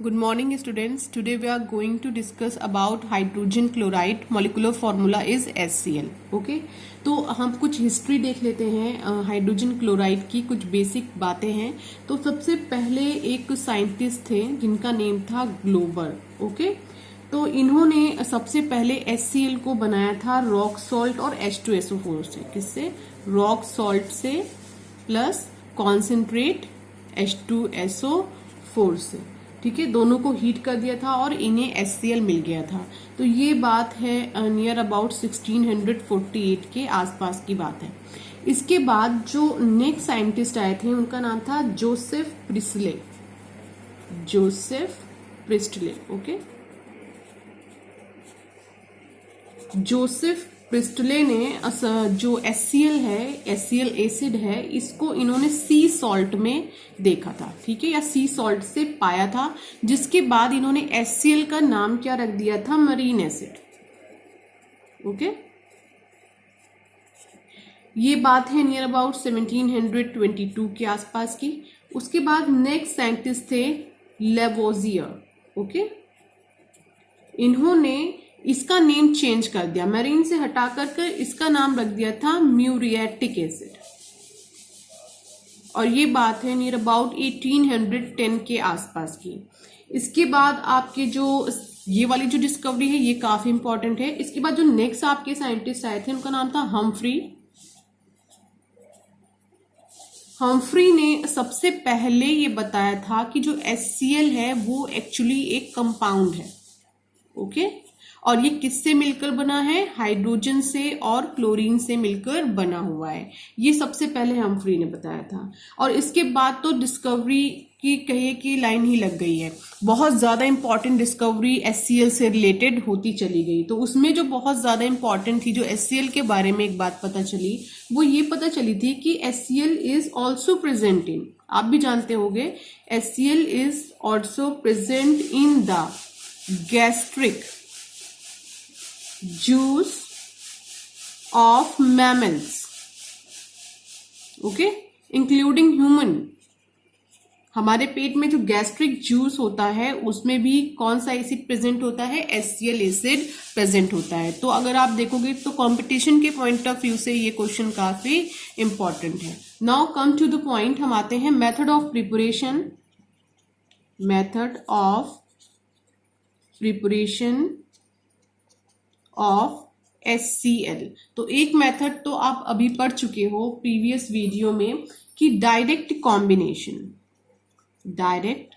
Good morning students. Today we are going to discuss about hydrogen chloride. Molecular formula is HCl. Okay? तो हम कुछ history देख लेते हैं हाइड्रोजन क्लोराइड की, कुछ बेसिक बातें हैं। तो सबसे पहले एक साइंटिस्ट थे जिनका नेम था ग्लोबर। ओके? तो इन्होंने सबसे पहले HCl को बनाया था रॉक सॉल्ट और H2SO4 से। किससे? रॉक सॉल्ट से प्लस कॉन्सेंट्रेट H2SO4 से। ठीक है, दोनों को हीट कर दिया था और इन्हें HCl मिल गया था। तो ये बात है नियर अबाउट 1648 के आसपास की बात है। इसके बाद जो नेक्स्ट साइंटिस्ट आए थे उनका नाम था Joseph Presley. Joseph Presley. Okay, Joseph Presley ने जो HCl है, HCl एसिड है, इसको इन्होंने सी सॉल्ट में देखा था। ठीक है, या सी सॉल्ट से पाया था, जिसके बाद इन्होंने HCl का नाम क्या रख दिया था? Marine acid. ओके, ये बात है नियर अबाउट 1722 के आसपास की। उसके बाद नेक्स्ट साइंटिस्ट थे लेवोजियर। ओके, इन्होंने इसका नेम चेंज कर दिया, मेरीन से हटा कर इसका नाम रख दिया था म्यूरिएटिक एसिड। और ये बात है नियर अबाउट 1810 के आसपास की। इसके बाद आपके जो ये वाली जो डिस्कवरी है ये काफी इंपॉर्टेंट है। इसके बाद जो नेक्स्ट आपके साइंटिस्ट आए थे उनका नाम था हम्फ्री। हम्फ्री ने सबसे पहले ये बताया था कि जो HCl है वो एक्चुअली एक कंपाउंड है। ओके, और ये किससे मिलकर बना है? हाइड्रोजन से और क्लोरीन से मिलकर बना हुआ है। ये सबसे पहले हम्फ्री ने बताया था। और इसके बाद तो डिस्कवरी की कहे की लाइन ही लग गई है। बहुत ज्यादा इंपॉर्टेंट डिस्कवरी HCl से रिलेटेड होती चली गई। तो उसमें जो बहुत ज्यादा इंपॉर्टेंट थी, जो HCl के बारे में एक बात पता चली, वो ये पता चली थी कि HCl is also present in, आप भी जानते होंगे, HCl is also present in the gastric juice of mammals. Okay, including human. हमारे पेट में जो गैस्ट्रिक जूस होता है उसमें भी कौन सा एसिड प्रेजेंट होता है? HCl एसिड प्रेजेंट होता है। तो अगर आप देखोगे तो कंपटीशन के पॉइंट ऑफ व्यू से ये क्वेश्चन काफी इंपॉर्टेंट है। Now come to the point, हम आते हैं method of preparation. Method of preparation of HCl। तो एक मेथड तो आप अभी पढ़ चुके हो प्रीवियस वीडियो में कि डायरेक्ट कॉम्बिनेशन। डायरेक्ट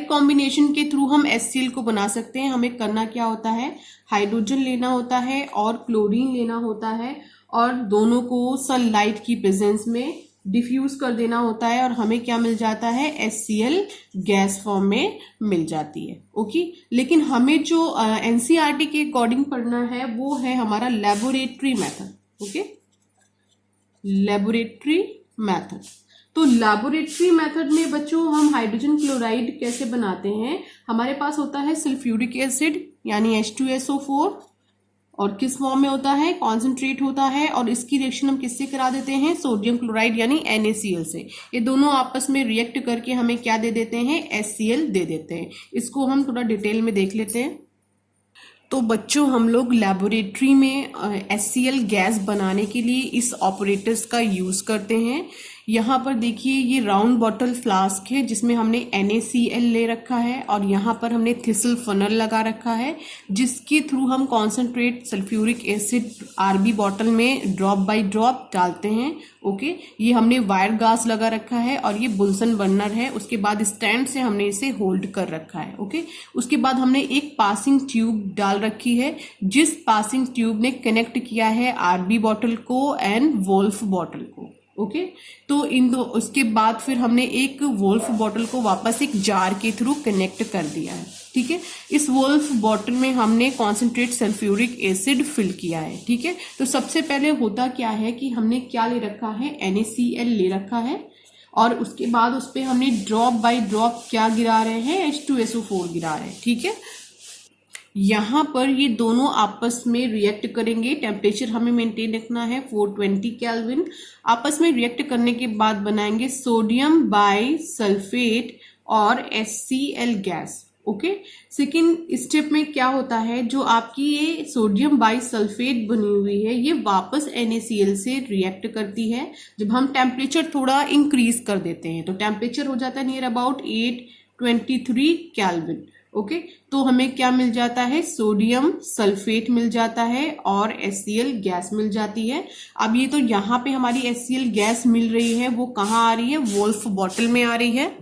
कॉम्बिनेशन के थ्रू हम HCl को बना सकते हैं। हमें करना क्या होता है? हाइड्रोजन लेना होता है और क्लोरीन लेना होता है, और दोनों को सनलाइट की प्रेजेंस में डिफ्यूज कर देना होता है, और हमें क्या मिल जाता है? HCl गैस फॉर्म में मिल जाती है। ओके, लेकिन हमें जो NCERT के अकॉर्डिंग पढ़ना है वो है हमारा laboratory method. Okay, laboratory method. तो लेबोरेटरी मेथड में बच्चों हम हाइड्रोजन क्लोराइड कैसे बनाते हैं? हमारे पास होता है सल्फ्यूरिक एसिड यानी H2SO4, और किस फॉर्म में होता है? कॉन्सेंट्रेट होता है, और इसकी रिएक्शन हम किससे करा देते हैं? सोडियम क्लोराइड यानी NaCl से। ये दोनों आपस में रिएक्ट करके हमें क्या दे देते हैं? HCl दे देते हैं। इसको हम थोड़ा डिटेल में देख लेते हैं। तो बच्चों हम लोग लेबोरेटरी में HCl गैस बनाने के लिए इस ऑपरेटर्स का यूज करते हैं। यहाँ पर देखिए, ये राउंड बॉटल फ्लास्क है जिसमें हमने NaCl ले रखा है, और यहाँ पर हमने थिसल फनल लगा रखा है जिसके थ्रू हम concentrate sulphuric acid RB bottle में ड्रॉप बाय ड्रॉप डालते हैं। ओके, ये हमने वायर गास लगा रखा है, और ये बुल्सन बर्नर है। उसके बाद स्टैंड से हमने इसे होल्ड कर रखा है। ओके, उसके बाद हमने एक पासिंग ट्यूब डाल रखी है, जिस पासिंग ट्यूब ने कनेक्ट किया है RB बॉटल को एंड वोल्फ बॉटल को। ओके, तो इन दो, उसके बाद फिर हमने एक वोल्फ बॉटल को वापस एक जार के थ्रू कनेक्ट कर दिया है। ठीक है, इस वोल्फ बॉटल में हमने कॉन्सेंट्रेट सल्फ्यूरिक एसिड फिल किया है। ठीक है, तो सबसे पहले होता क्या है कि हमने क्या ले रखा है? NaCl ले रखा है, और उसके बाद उस पर हमने ड्रॉप बाय ड्रॉप क्या गिरा रहे हैं? H2SO4 गिरा रहे हैं। ठीक है, यहाँ पर ये दोनों आपस में रिएक्ट करेंगे। टेम्परेचर हमें मेंटेन रखना है 420 केल्विन। आपस में रिएक्ट करने के बाद बनाएंगे सोडियम बाई सल्फेट और HCl gas. Okay, second step में क्या होता है, जो आपकी ये सोडियम बाई सल्फेट बनी हुई है ये वापस NaCl से रिएक्ट करती है। जब हम टेम्परेचर थोड़ा इंक्रीज कर देते हैं तो टेम्परेचर हो जाता है नियर अबाउट 823 केल्विन। ओके, तो हमें क्या मिल जाता है, सोडियम सल्फेट मिल जाता है और HCl गैस मिल जाती है। अब ये तो यहाँ पे हमारी HCl गैस मिल रही है, वो कहाँ आ रही है, वोल्फ बॉटल में आ रही है।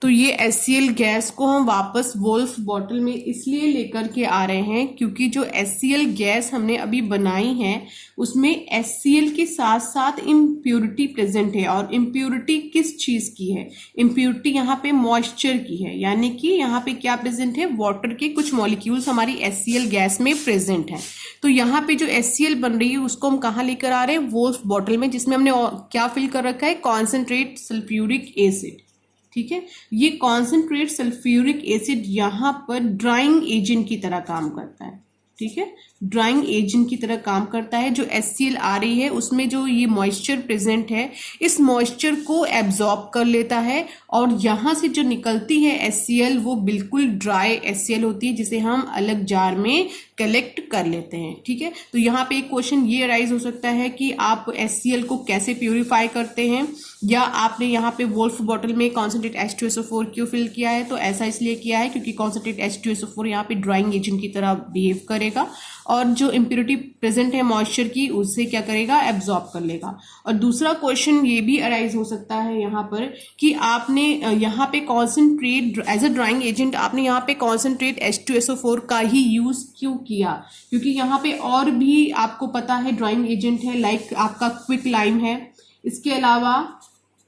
तो ये HCl गैस को हम वापस वोल्फ बॉटल में इसलिए लेकर के आ रहे हैं क्योंकि जो HCl गैस हमने अभी बनाई है उसमें HCl के साथ साथ इम्प्योरिटी प्रेजेंट है। और इम्प्योरिटी किस चीज की है, इम्प्योरिटी यहाँ पे मॉइस्चर की है, यानी कि यहाँ पे क्या प्रेजेंट है, वाटर के कुछ मॉलिक्यूल्स हमारी HCl गैस में प्रेजेंट है। तो यहाँ पे जो HCl बन रही है उसको हम कहाँ लेकर आ रहे हैं, वोल्फ बॉटल में, जिसमें हमने क्या फिल कर रखा है, कॉन्सेंट्रेट सल्फ्यूरिक एसिड। ठीक है, ये कॉन्सेंट्रेट सल्फ्यूरिक एसिड यहाँ पर ड्राइंग एजेंट की तरह काम करता है। ठीक है, ड्राइंग एजेंट की तरह काम करता है। जो HCl आ रही है उसमें जो ये मॉइस्चर प्रेजेंट है इस मॉइस्चर को एब्जॉर्ब कर लेता है और यहाँ से जो निकलती है HCl वो बिल्कुल ड्राई HCl होती है, जिसे हम अलग जार में कलेक्ट कर लेते हैं। ठीक है, तो यहाँ पे एक क्वेश्चन ये अराइज हो सकता है कि आप HCl को कैसे प्यूरिफाई करते हैं, या आपने यहाँ पे वोल्फ बॉटल में कॉन्सेंट्रेट H2SO4 क्यों फिल किया है, तो ऐसा इसलिए किया है क्योंकि कॉन्सेंट्रेट H2SO4 यहाँ पे ड्राइंग एजेंट की तरह बिहेव करेगा और जो इम्प्योरिटी प्रेजेंट है मॉइस्चर की उससे क्या करेगा, एब्जॉर्ब कर लेगा। और दूसरा क्वेश्चन ये भी अराइज हो सकता है यहाँ पर कि आपने यहाँ पे concentrate as a drying agent आपने यहाँ पे कॉन्सेंट्रेट H2SO4 का ही यूज क्यों किया, क्योंकि यहाँ पे और भी आपको पता है ड्राइंग एजेंट है, लाइक आपका क्विक लाइम है, इसके अलावा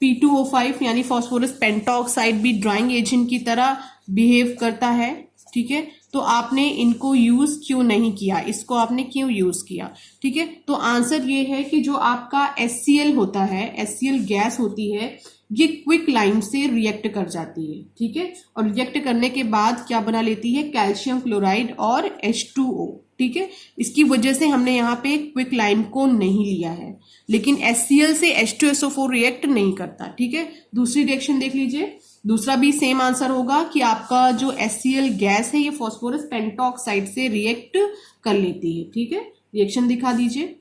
P2O5 यानी फॉस्फोरस पेंटॉक्साइड भी ड्राइंग एजेंट की तरह बिहेव करता है। ठीक है, तो आपने इनको यूज क्यों नहीं किया, इसको आपने क्यों यूज किया। ठीक है, तो आंसर ये है कि जो आपका HCl होता है, HCl गैस होती है, ये क्विक लाइम से रिएक्ट कर जाती है। ठीक है, और रिएक्ट करने के बाद क्या बना लेती है, कैल्शियम क्लोराइड और H2O। ठीक है, इसकी वजह से हमने यहाँ पे क्विक लाइम को नहीं लिया है, लेकिन HCl से H2SO4 रिएक्ट नहीं करता। ठीक है, दूसरी रिएक्शन देख लीजिए, दूसरा भी सेम आंसर होगा कि आपका जो HCl गैस है ये फॉस्फोरस पेंटॉक्साइड से रिएक्ट कर लेती है। ठीक है, रिएक्शन दिखा दीजिए,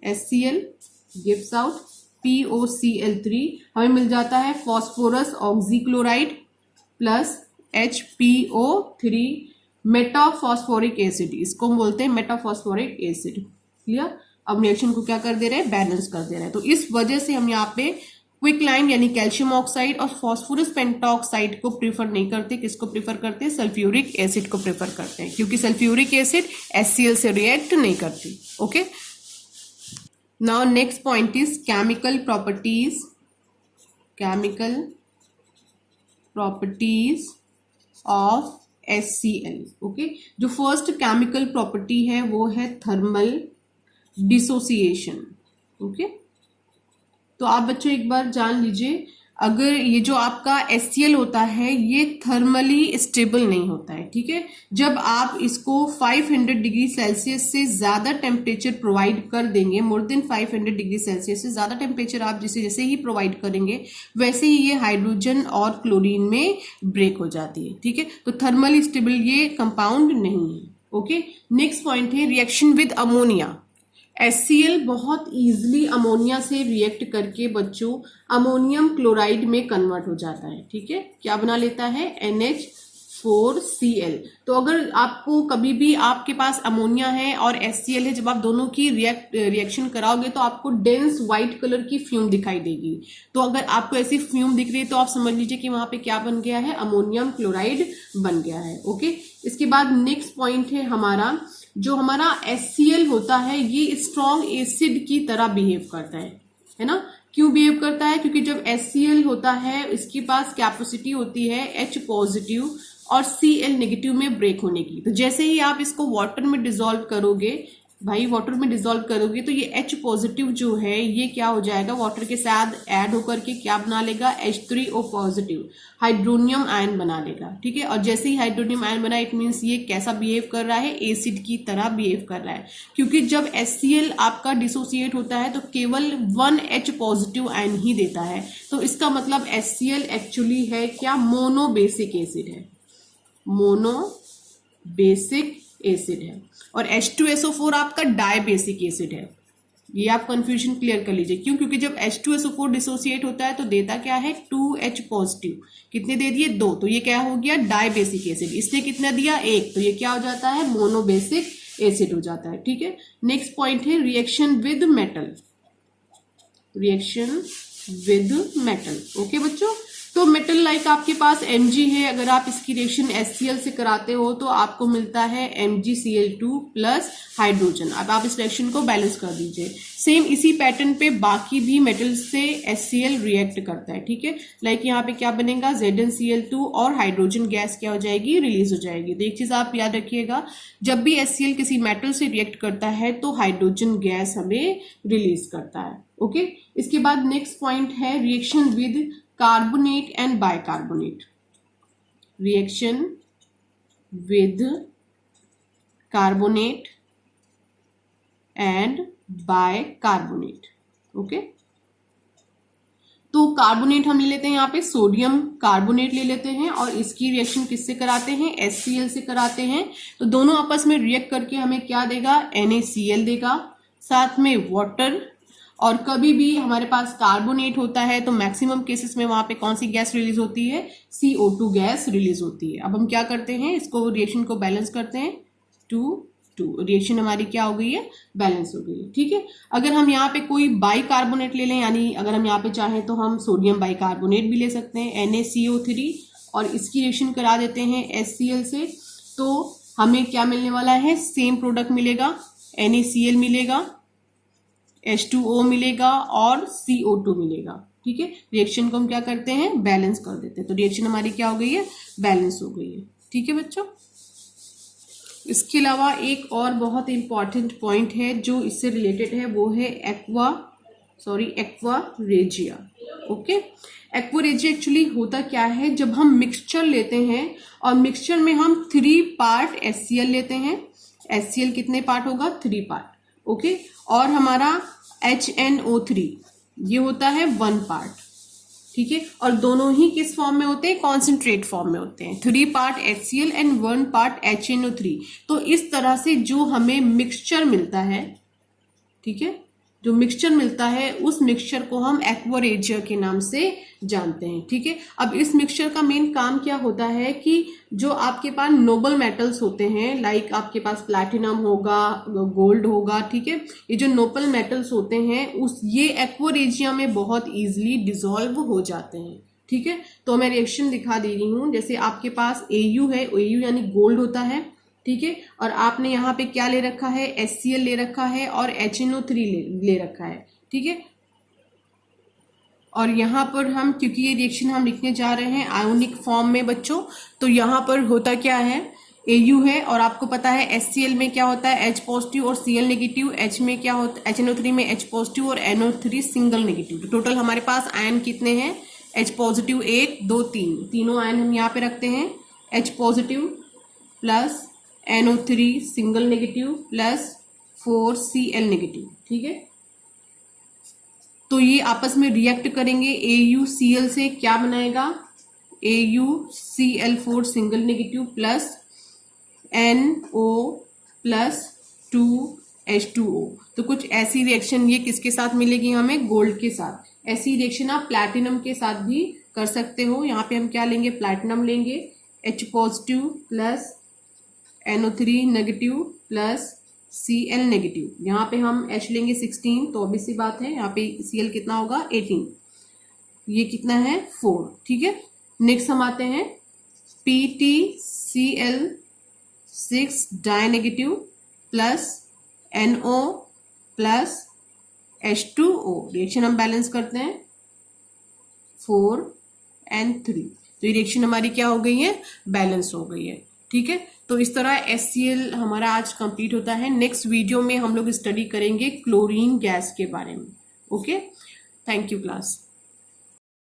HCl गिव्स आउट POCl3, हमें मिल जाता है phosphorus oxychloride plus HPO3 metaphosphoric acid, इसको हम बोलते हैं मेटाफॉस्फोरिक एसिड। क्लियर, अब रिएक्शन को क्या कर दे रहे हैं, बैलेंस कर दे रहे हैं। तो इस वजह से हम यहाँ पे क्विक लाइम यानी कैल्शियम ऑक्साइड और फॉस्फोरस पेंटॉक्साइड को प्रीफर नहीं करते, किसको प्रीफर करते हैं, सल्फ्यूरिक एसिड को प्रीफर करते हैं, क्योंकि सल्फ्यूरिक एसिड HCl से रिएक्ट नहीं करती। Okay, now next point is chemical properties. Chemical properties of HCl। Okay, जो फर्स्ट केमिकल प्रॉपर्टी है वो है थर्मल डिसोसिएशन। ओके, तो आप बच्चों एक बार जान लीजिए, अगर ये जो आपका HCl होता है ये थर्मली स्टेबल नहीं होता है। ठीक है, जब आप इसको 500 डिग्री सेल्सियस से ज्यादा टेम्परेचर प्रोवाइड कर देंगे, मोर देन 500 डिग्री सेल्सियस से ज्यादा टेम्परेचर आप जैसे ही प्रोवाइड करेंगे वैसे ही ये हाइड्रोजन और क्लोरीन में ब्रेक हो जाती है। ठीक है, तो थर्मली स्टेबल ये कंपाउंड नहीं है। ओके, नेक्स्ट पॉइंट है रिएक्शन विद अमोनिया। HCl बहुत इजीली अमोनिया से रिएक्ट करके बच्चों अमोनियम क्लोराइड में कन्वर्ट हो जाता है। ठीक है, क्या बना लेता है, NH4Cl। तो अगर आपको कभी भी आपके पास अमोनिया है और HCl है, जब आप दोनों की रिएक्शन कराओगे तो आपको डेंस व्हाइट कलर की फ्यूम दिखाई देगी। तो अगर आपको ऐसी फ्यूम दिख रही है तो आप समझ लीजिए कि वहां पे क्या बन गया है, अमोनियम क्लोराइड बन गया है। ओके, इसके बाद नेक्स्ट पॉइंट है हमारा, जो हमारा HCl होता है ये स्ट्रॉन्ग एसिड की तरह बिहेव करता है ना। क्यों बिहेव करता है, क्योंकि जब HCl होता है इसके पास कैपेसिटी होती है H पॉजिटिव और Cl नेगेटिव में ब्रेक होने की। तो जैसे ही आप इसको वाटर में डिसॉल्व करोगे, भाई वाटर में डिसॉल्व करोगे तो ये H पॉजिटिव जो है ये क्या हो जाएगा, वाटर के साथ ऐड होकर के क्या बना लेगा, H3O पॉजिटिव हाइड्रोनियम आयन बना लेगा। ठीक है, और जैसे ही हाइड्रोनियम आयन बना इट मीन्स ये कैसा बिहेव कर रहा है, एसिड की तरह बिहेव कर रहा है, क्योंकि जब HCl आपका डिसोसिएट होता है तो केवल 1H पॉजिटिव आयन ही देता है। तो इसका मतलब HCl एक्चुअली है क्या, मोनो बेसिक एसिड है, मोनो बेसिक एसिड है। और H2SO4 आपका डाई बेसिक एसिड है। ये आप कंफ्यूजन क्लियर कर लीजिए, क्यों, क्योंकि जब H2SO4 डिसोसिएट होता है तो देता क्या है, 2H पॉजिटिव, कितने दे दिए, 2, तो ये क्या हो गया, डाई बेसिक एसिड। इसने कितना दिया, 1, तो ये क्या हो जाता है, मोनो बेसिक एसिड हो जाता है। ठीक है, नेक्स्ट पॉइंट है reaction with metal, reaction with metal. Okay बच्चों, तो मेटल लाइक आपके पास Mg है, अगर आप इसकी रिएक्शन HCl से कराते हो तो आपको मिलता है MgCl2 प्लस हाइड्रोजन। अब आप इस रिएक्शन को बैलेंस कर दीजिए। सेम इसी पैटर्न पे बाकी भी मेटल से HCl रिएक्ट करता है। ठीक है, लाइक यहाँ पे क्या बनेगा, ZnCl2 और हाइड्रोजन गैस क्या हो जाएगी, रिलीज हो जाएगी। तो एक चीज आप याद रखिएगा, जब भी HCl किसी मेटल से रिएक्ट करता है तो हाइड्रोजन गैस हमें रिलीज करता है। ओके, इसके बाद नेक्स्ट पॉइंट है reaction with carbonate and bicarbonate, reaction with carbonate and bicarbonate. Okay, तो कार्बोनेट हम ले लेते हैं यहाँ पे, सोडियम कार्बोनेट ले लेते हैं और इसकी रिएक्शन किससे कराते हैं, HCl से कराते हैं। तो दोनों आपस में रिएक्ट करके हमें क्या देगा, NaCl देगा, साथ में वाटर। और कभी भी हमारे पास कार्बोनेट होता है तो मैक्सिमम केसेस में वहां पे कौन सी गैस रिलीज होती है, CO2 गैस रिलीज होती है। अब हम क्या करते हैं, इसको रिएक्शन को बैलेंस करते हैं, 2 रिएक्शन हमारी क्या हो गई है, बैलेंस हो गई है। ठीक है, अगर हम यहाँ पे कोई बाइकार्बोनेट ले लें, यानी अगर हम यहाँ पे चाहें तो हम सोडियम बाइकार्बोनेट भी ले सकते हैं, NaCO3, और इसकी रिएक्शन करा देते हैं HCl से, तो हमें क्या मिलने वाला है, सेम प्रोडक्ट मिलेगा, NaCl मिलेगा, H2O मिलेगा और CO2 मिलेगा। ठीक है, रिएक्शन को हम क्या करते हैं, बैलेंस कर देते हैं। तो रिएक्शन हमारी क्या हो गई है, बैलेंस हो गई है। ठीक है बच्चों, इसके अलावा एक और बहुत इंपॉर्टेंट पॉइंट है जो इससे रिलेटेड है, वो है एक्वारेजिया। ओके, एक्वारेजिया एक्चुअली होता क्या है, जब हम मिक्सचर लेते हैं और मिक्सचर में हम 3 पार्ट HCl लेते हैं, HCl कितने पार्ट होगा, 3 पार्ट। ओके, और हमारा HNO3 ये होता है 1 पार्ट। ठीक है, और दोनों ही किस फॉर्म में होते हैं, कॉन्सेंट्रेट फॉर्म में होते हैं, 3 part HCl and 1 part HNO3। तो इस तरह से जो हमें मिक्सचर मिलता है, ठीक है, जो मिक्सचर मिलता है उस मिक्सचर को हम एक्वारेजिया के नाम से जानते हैं। ठीक है, अब इस मिक्सचर का मेन काम क्या होता है कि जो आपके पास नोबल मेटल्स होते हैं, लाइक आपके पास प्लैटिनम होगा, गोल्ड होगा, ठीक है, ये जो नोबल मेटल्स होते हैं ये एक्वारेजिया में बहुत इजीली डिसॉल्व हो जाते हैं। ठीक है, तो मैं रिएक्शन दिखा दे रही हूँ। जैसे आपके पास AU है, AU यानी गोल्ड होता है, ठीक है, और आपने यहाँ पे क्या ले रखा है, HCl ले रखा है और HNO3 ले रखा है। ठीक है, और यहाँ पर हम, क्योंकि ये रिएक्शन हम लिखने जा रहे हैं आयोनिक फॉर्म में बच्चों, तो यहाँ पर होता क्या है, AU है और आपको पता है HCl में क्या होता है, H पॉजिटिव और Cl नेगेटिव, H में क्या होता है, HNO3 में H पॉजिटिव और NO3 सिंगल नेगेटिव। टोटल हमारे पास आयन कितने हैं, H पॉजिटिव 1 2 3, तीनों आयन हम यहाँ पे रखते हैं, H positive plus NO3 single negative plus 4 Cl negative. ठीक है, तो ये आपस में रिएक्ट करेंगे, AuCl से क्या बनाएगा, AuCl4 single negative plus NO plus 2H2O। तो कुछ ऐसी रिएक्शन ये किसके साथ मिलेगी हमें, गोल्ड के साथ। ऐसी रिएक्शन आप प्लैटिनम के साथ भी कर सकते हो। यहाँ पे हम क्या लेंगे, प्लैटिनम लेंगे, H positive plus NO3 negative plus Cl negative. यहाँ पे हम H लेंगे 16, तो ऑब्वियस सी बात है यहाँ पे Cl कितना होगा 18, ये कितना है 4। ठीक है, नेक्स्ट हम आते हैं PtCl6 die negative plus NO plus H2O। Reaction हम बैलेंस करते हैं 4 and 3, तो ये रिएक्शन हमारी क्या हो गई है, बैलेंस हो गई है। ठीक है, तो इस तरह HCl हमारा आज कंप्लीट होता है। नेक्स्ट वीडियो में हम लोग स्टडी करेंगे क्लोरीन गैस के बारे में। Okay, thank you class.